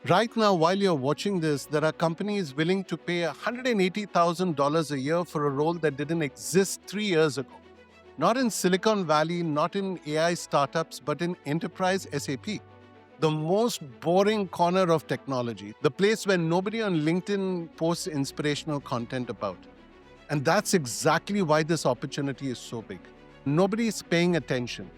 Right now, while you're watching this, there are companies willing to pay $180,000 a year for a role that didn't exist 3 years ago. Not in Silicon Valley, not in AI startups, but in enterprise SAP. The most boring corner of technology, the place where nobody on LinkedIn posts inspirational content about. And that's exactly why this opportunity is so big. Nobody is paying attention.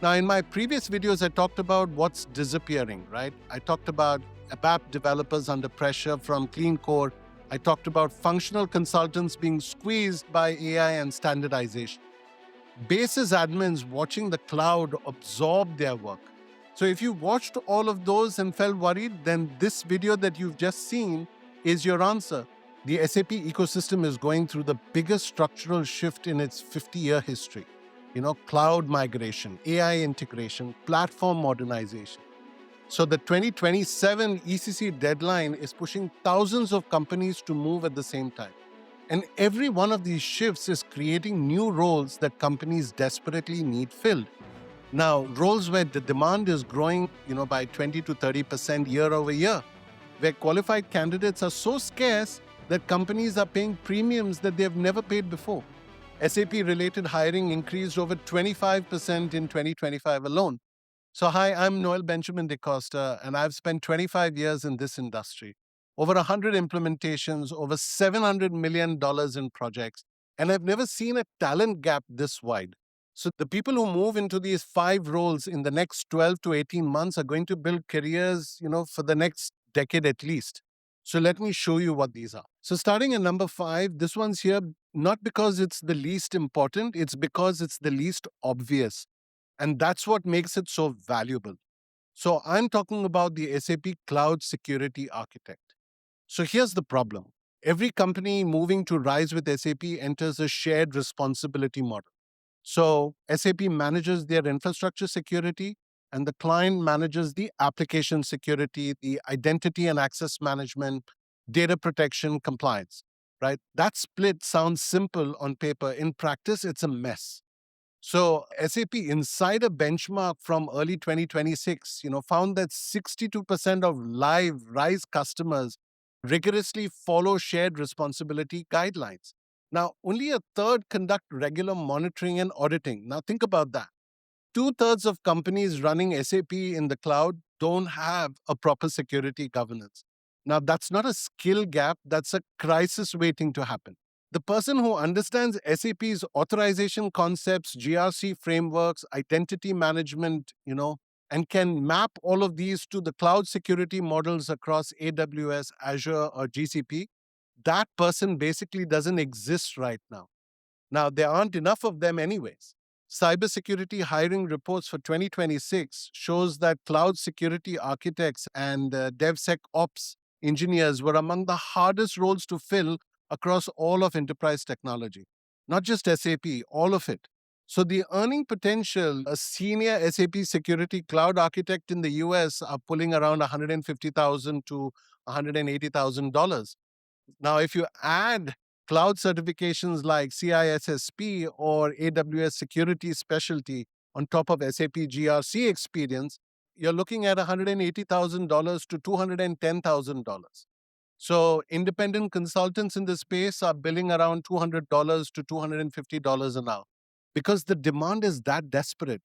Now, in my previous videos, I talked about what's disappearing, right? I talked about ABAP developers under pressure from clean core. I talked about functional consultants being squeezed by AI and standardization. Basis admins watching the cloud absorb their work. So if you watched all of those and felt worried, then this video that you've just seen is your answer. The SAP ecosystem is going through the biggest structural shift in its 50-year history. Cloud migration, AI integration, platform modernization. So the 2027 ECC deadline is pushing thousands of companies to move at the same time. And every one of these shifts is creating new roles that companies desperately need filled. Now, roles where the demand is growing, by 20 to 30% year over year, where qualified candidates are so scarce that companies are paying premiums that they have never paid before. SAP-related hiring increased over 25% in 2025 alone. So hi, I'm Noel DCosta, and I've spent 25 years in this industry. Over 100 implementations, over $700 million in projects, and I've never seen a talent gap this wide. So the people who move into these 5 roles in the next 12 to 18 months are going to build careers, for the next decade at least. So let me show you what these are. So starting at number 5, this one's here not because it's the least important, it's because it's the least obvious. And that's what makes it so valuable. So I'm talking about the SAP Cloud Security Architect. So here's the problem. Every company moving to RISE with SAP enters a shared responsibility model. So SAP manages their infrastructure security, and the client manages the application security, the identity and access management, data protection, compliance, right? That split sounds simple on paper. In practice, it's a mess. So SAP Insider benchmark from early 2026, found that 62% of live RISE customers rigorously follow shared responsibility guidelines. Now, only a third conduct regular monitoring and auditing. Now, think about that. Two-thirds of companies running SAP in the cloud don't have a proper security governance. Now, that's not a skill gap, that's a crisis waiting to happen. The person who understands SAP's authorization concepts, GRC frameworks, identity management, and can map all of these to the cloud security models across AWS, Azure, or GCP, that person basically doesn't exist right now. Now, there aren't enough of them anyways. Cybersecurity hiring reports for 2026 shows that cloud security architects and DevSecOps engineers were among the hardest roles to fill across all of enterprise technology. Not just SAP, all of it. So the earning potential, a senior SAP security cloud architect in the US are pulling around $150,000 to $180,000. Now, if you add cloud certifications like CISSP or AWS security specialty on top of SAP GRC experience, you're looking at $180,000 to $210,000. So independent consultants in this space are billing around $200 to $250 an hour because the demand is that desperate.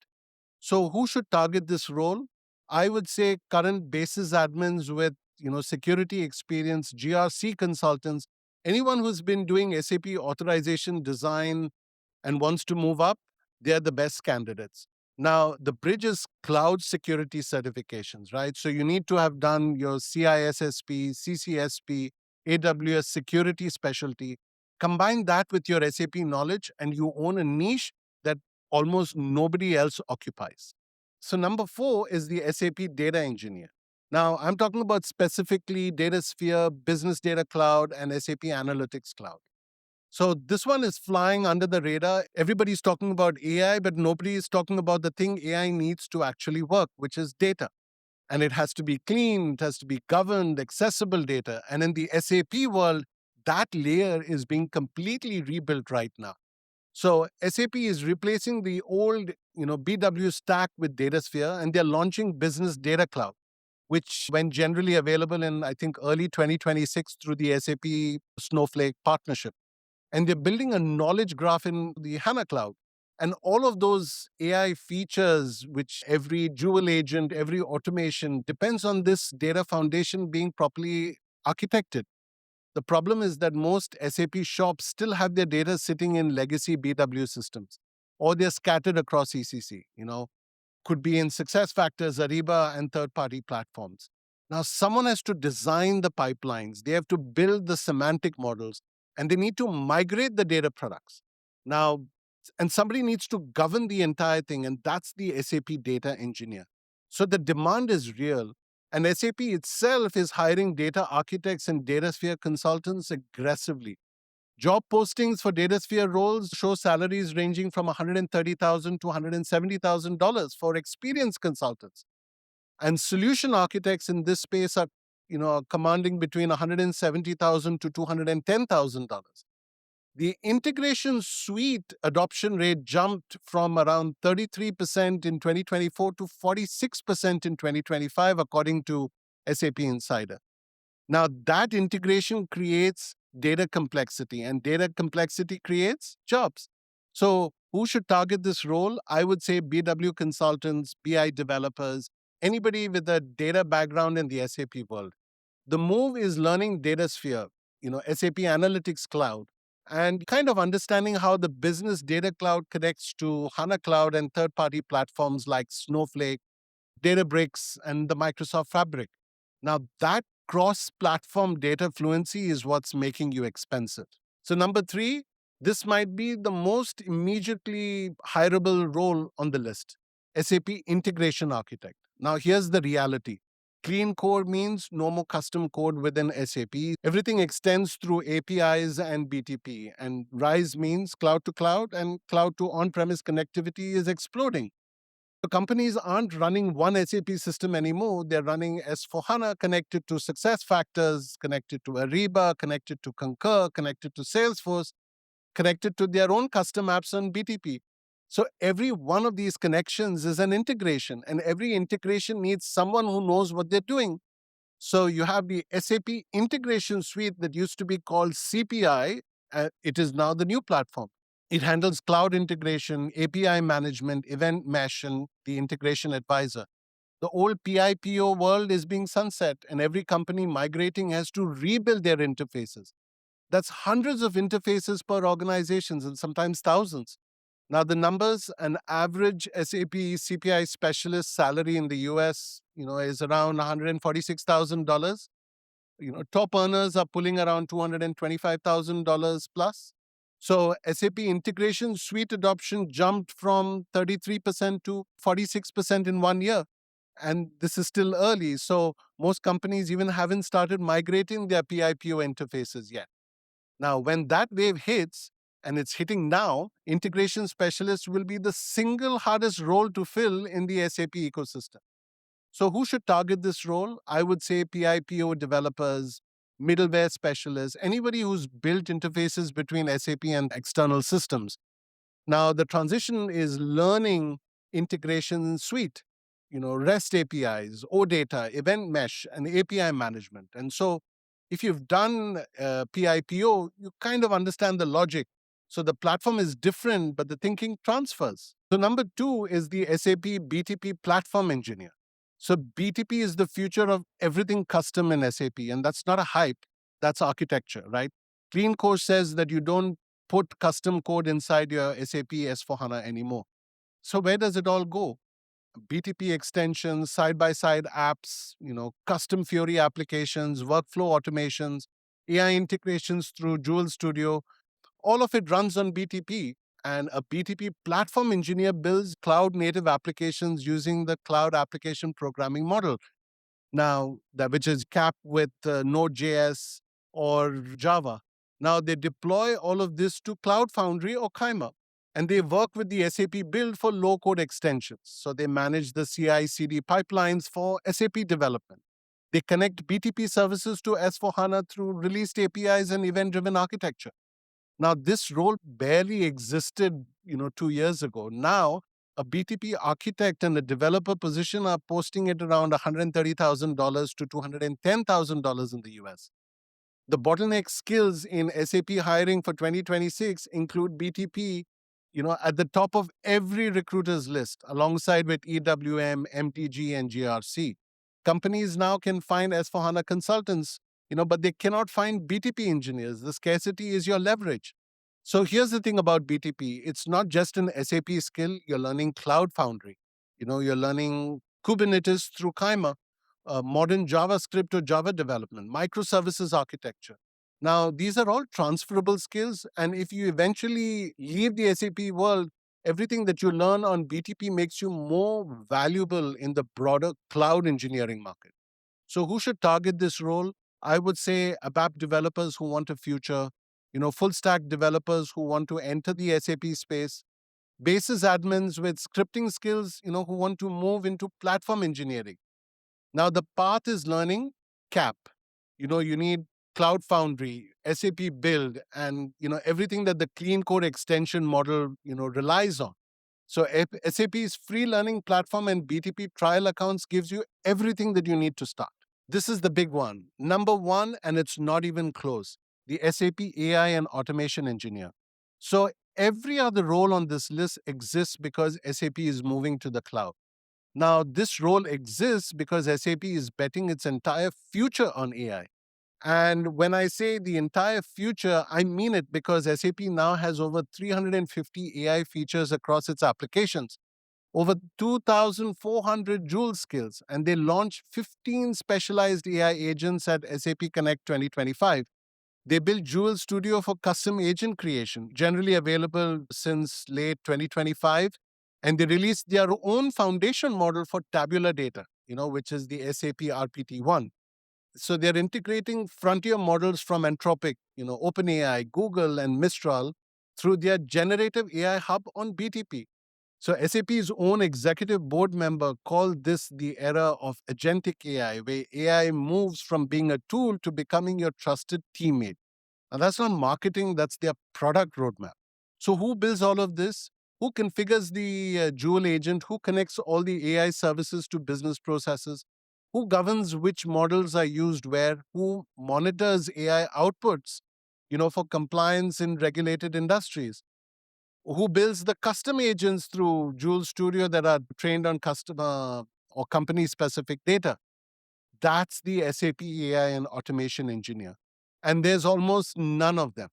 So who should target this role? I would say current basis admins with security experience, GRC consultants, anyone who's been doing SAP authorization design and wants to move up, they're the best candidates. Now, the bridge is cloud security certifications, right? So you need to have done your CISSP, CCSP, AWS security specialty. Combine that with your SAP knowledge, and you own a niche that almost nobody else occupies. So, number 4 is the SAP data engineer. Now, I'm talking about specifically DataSphere, Business Data Cloud, and SAP Analytics Cloud. So this one is flying under the radar. Everybody's talking about AI, but nobody is talking about the thing AI needs to actually work, which is data. And it has to be clean, it has to be governed, accessible data. And in the SAP world, that layer is being completely rebuilt right now. So SAP is replacing the old, BW stack with DataSphere, and they're launching Business Data Cloud. which went generally available in, I think, early 2026 through the SAP Snowflake partnership. And they're building a knowledge graph in the HANA cloud. And all of those AI features, which every Jewel agent, every automation depends on this data foundation being properly architected. The problem is that most SAP shops still have their data sitting in legacy BW systems, or they're scattered across ECC. Could be in SuccessFactors, Ariba, and third party platforms. Now, someone has to design the pipelines, they have to build the semantic models, and they need to migrate the data products. Now, and somebody needs to govern the entire thing, and that's the SAP data engineer. So the demand is real, and SAP itself is hiring data architects and DataSphere consultants aggressively. Job postings for DataSphere roles show salaries ranging from $130,000 to $170,000 for experienced consultants. And solution architects in this space are, commanding between $170,000 to $210,000. The integration suite adoption rate jumped from around 33% in 2024 to 46% in 2025, according to SAP Insider. Now, that integration creates data complexity, and data complexity creates jobs. So, who should target this role? I would say BW consultants, BI developers, anybody with a data background in the SAP world. The move is learning DataSphere, SAP Analytics Cloud, and kind of understanding how the business data cloud connects to HANA Cloud and third party platforms like Snowflake, Databricks, and the Microsoft Fabric. Now, that cross platform data fluency is what's making you expensive. So, number three, this might be the most immediately hireable role on the list: SAP Integration Architect. Now, here's the reality: clean core means no more custom code within SAP. Everything extends through APIs and BTP. And RISE means cloud to cloud, and cloud to on premise connectivity is exploding. So companies aren't running one SAP system anymore. They're running S/4HANA connected to SuccessFactors, connected to Ariba, connected to Concur, connected to Salesforce, connected to their own custom apps on BTP. So every one of these connections is an integration, and every integration needs someone who knows what they're doing. So you have the SAP integration suite that used to be called CPI. It is now the new platform. It handles cloud integration, API management, event mesh, and the integration advisor. The old PIPO world is being sunset, and every company migrating has to rebuild their interfaces. That's hundreds of interfaces per organizations and sometimes thousands. Now, the numbers: an average SAP CPI specialist salary in the US, is around $146,000. Top earners are pulling around $225,000 plus. So SAP integration suite adoption jumped from 33% to 46% in 1 year. And this is still early. So most companies even haven't started migrating their PIPO interfaces yet. Now, when that wave hits, and it's hitting now, integration specialists will be the single hardest role to fill in the SAP ecosystem. So, who should target this role? I would say PIPO developers, middleware specialists, anybody who's built interfaces between SAP and external systems. Now, the transition is learning integration suite, REST APIs, OData, event mesh, and API management. And so, if you've done PIPO, you kind of understand the logic. So, the platform is different, but the thinking transfers. So, number two is the SAP BTP Platform Engineer. So, BTP is the future of everything custom in SAP, and that's not a hype, that's architecture, right? Clean Core says that you don't put custom code inside your SAP S/4HANA anymore. So where does it all go? BTP extensions, side-by-side apps, custom Fiori applications, workflow automations, AI integrations through Jewel Studio. All of it runs on BTP. And a BTP platform engineer builds cloud-native applications using the cloud application programming model. Now, which is capped with Node.js or Java. Now, they deploy all of this to Cloud Foundry or Kyma, and they work with the SAP build for low-code extensions. So they manage the CI/CD pipelines for SAP development. They connect BTP services to S/4HANA through released APIs and event-driven architecture. Now, this role barely existed, 2 years ago. Now, A BTP architect and a developer position are posting at around $130,000 to $210,000 in the US. The bottleneck skills in SAP hiring for 2026 include BTP, at the top of every recruiter's list, alongside with EWM, MTG, and GRC. Companies now can find S4HANA consultants, but they cannot find BTP engineers. The scarcity is your leverage. So here's the thing about BTP. It's not just an SAP skill. You're learning Cloud Foundry. You're learning Kubernetes through Kaima, modern JavaScript or Java development, microservices architecture. Now, these are all transferable skills. And if you eventually leave the SAP world, everything that you learn on BTP makes you more valuable in the broader cloud engineering market. So, who should target this role? I would say ABAP developers who want a future, full stack developers who want to enter the SAP space, basis admins with scripting skills, who want to move into platform engineering. Now, the path is learning CAP. You need Cloud Foundry, SAP Build, and everything that the clean code extension model relies on. So SAP's free learning platform and BTP trial accounts gives you everything that you need to start. This is the big one. Number one, and it's not even close, the SAP AI and automation engineer. So every other role on this list exists because SAP is moving to the cloud. Now, this role exists because SAP is betting its entire future on AI. And when I say the entire future, I mean it because SAP now has over 350 AI features across its applications, over 2,400 Joule skills, and they launched 15 specialized AI agents at SAP Connect 2025. They built Joule Studio for custom agent creation, generally available since late 2025. And they released their own foundation model for tabular data, which is the SAP RPT-1. So they're integrating frontier models from Anthropic, OpenAI, Google, and Mistral through their generative AI hub on BTP. So SAP's own executive board member called this the era of agentic AI, where AI moves from being a tool to becoming your trusted teammate. And that's not marketing, that's their product roadmap. So who builds all of this? Who configures the Joule agent? Who connects all the AI services to business processes? Who governs which models are used where? Who monitors AI outputs, for compliance in regulated industries? Who builds the custom agents through Joule Studio that are trained on customer or company specific data? That's the SAP AI and automation engineer. And there's almost none of them.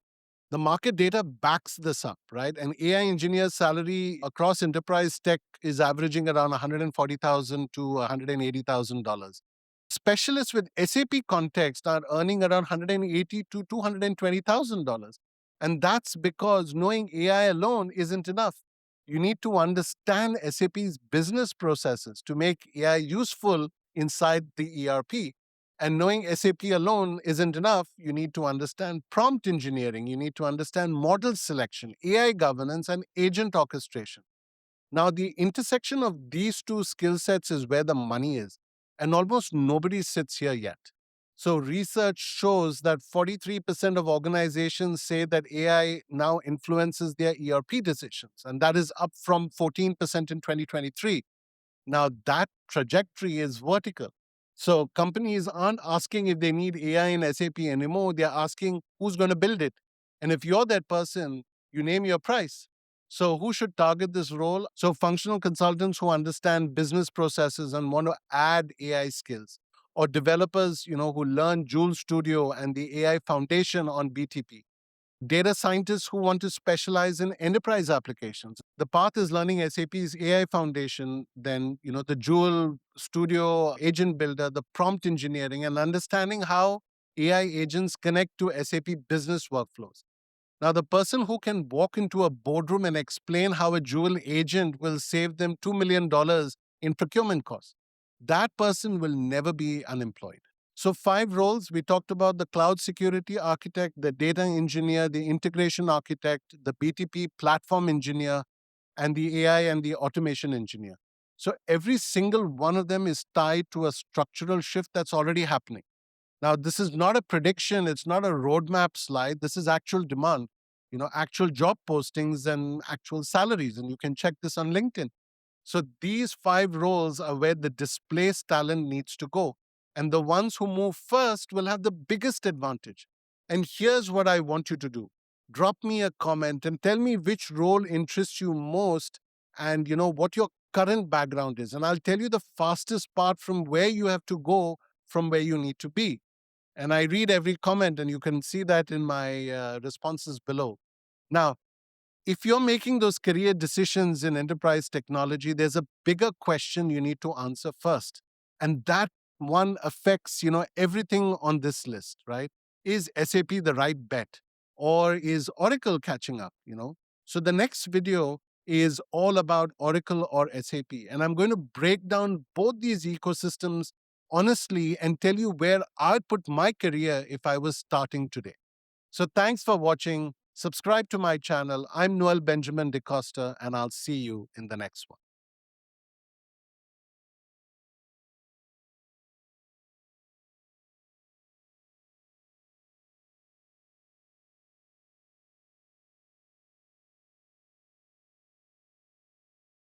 The market data backs this up, right? An AI engineer's salary across enterprise tech is averaging around $140,000 to $180,000. Specialists with SAP context are earning around $180,000 to $220,000. And that's because knowing AI alone isn't enough. You need to understand SAP's business processes to make AI useful inside the ERP. And knowing SAP alone isn't enough. You need to understand prompt engineering. You need to understand model selection, AI governance, and agent orchestration. Now, the intersection of these two skill sets is where the money is. And almost nobody sits here yet. So, research shows that 43% of organizations say that AI now influences their ERP decisions. And that is up from 14% in 2023. Now, that trajectory is vertical. So companies aren't asking if they need AI in SAP anymore. They're asking who's going to build it. And if you're that person, you name your price. So who should target this role? So functional consultants who understand business processes and want to add AI skills, or developers, who learn Joule Studio and the AI foundation on BTP. Data scientists who want to specialize in enterprise applications. The path is learning SAP's AI foundation, then, the Joule Studio agent builder, the prompt engineering, and understanding how AI agents connect to SAP business workflows. Now, the person who can walk into a boardroom and explain how a Joule agent will save them $2 million in procurement costs, that person will never be unemployed. So, 5 roles we talked about: the cloud security architect, the data engineer, the integration architect, the BTP platform engineer, and the AI and the automation engineer. So, every single one of them is tied to a structural shift that's already happening. Now, this is not a prediction, it's not a roadmap slide. This is actual demand, actual job postings and actual salaries. And you can check this on LinkedIn. So these 5 roles are where the displaced talent needs to go. And the ones who move first will have the biggest advantage. And here's what I want you to do. Drop me a comment and tell me which role interests you most and what your current background is. And I'll tell you the fastest part from where you have to go from where you need to be. And I read every comment, and you can see that in my responses below. Now, if you're making those career decisions in enterprise technology, there's a bigger question you need to answer first. And that one affects, everything on this list, right? Is SAP the right bet? Or is Oracle catching up, So the next video is all about Oracle or SAP. And I'm going to break down both these ecosystems honestly and tell you where I'd put my career if I was starting today. So thanks for watching. Subscribe to my channel. I'm Noel Benjamin DCosta, and I'll see you in the next one.